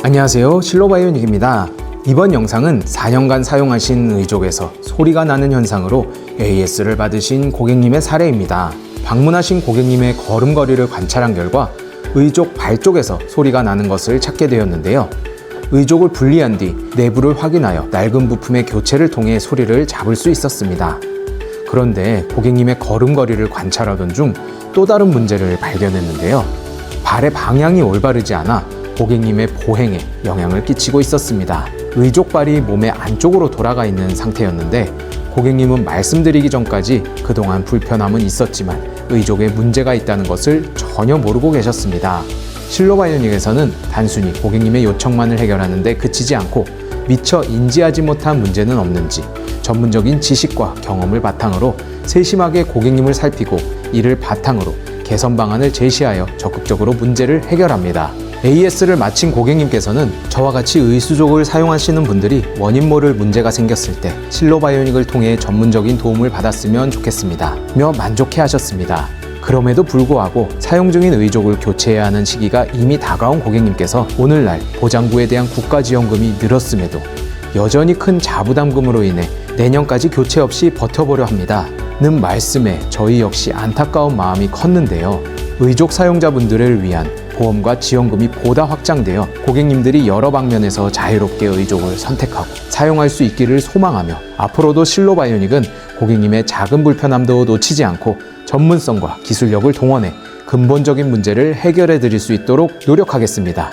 안녕하세요, 실로바이오닉입니다. 이번 영상은 4년간 사용하신 의족에서 소리가 나는 현상으로 AS를 받으신 고객님의 사례입니다. 방문하신 고객님의 걸음걸이를 관찰한 결과 의족 발 쪽에서 소리가 나는 것을 찾게 되었는데요. 의족을 분리한 뒤 내부를 확인하여 낡은 부품의 교체를 통해 소리를 잡을 수 있었습니다. 그런데 고객님의 걸음걸이를 관찰하던 중 또 다른 문제를 발견했는데요. 발의 방향이 올바르지 않아 고객님의 보행에 영향을 끼치고 있었습니다. 의족발이 몸의 안쪽으로 돌아가 있는 상태였는데 고객님은 말씀드리기 전까지 그동안 불편함은 있었지만 의족에 문제가 있다는 것을 전혀 모르고 계셨습니다. 실로바이오닉에서는 단순히 고객님의 요청만을 해결하는 데 그치지 않고 미처 인지하지 못한 문제는 없는지 전문적인 지식과 경험을 바탕으로 세심하게 고객님을 살피고 이를 바탕으로 개선 방안을 제시하여 적극적으로 문제를 해결합니다. AS를 마친 고객님께서는 저와 같이 의수족을 사용하시는 분들이 원인 모를 문제가 생겼을 때 실로바이오닉을 통해 전문적인 도움을 받았으면 좋겠습니다 며 만족해 하셨습니다. 그럼에도 불구하고 사용 중인 의족을 교체해야 하는 시기가 이미 다가온 고객님께서 오늘날 보장구에 대한 국가지원금이 늘었음에도 여전히 큰 자부담금으로 인해 내년까지 교체 없이 버텨보려 합니다 는 말씀에 저희 역시 안타까운 마음이 컸는데요. 의족 사용자분들을 위한 보험과 지원금이 보다 확장되어 고객님들이 여러 방면에서 자유롭게 의족을 선택하고 사용할 수 있기를 소망하며 앞으로도 실로바이오닉은 고객님의 작은 불편함도 놓치지 않고 전문성과 기술력을 동원해 근본적인 문제를 해결해 드릴 수 있도록 노력하겠습니다.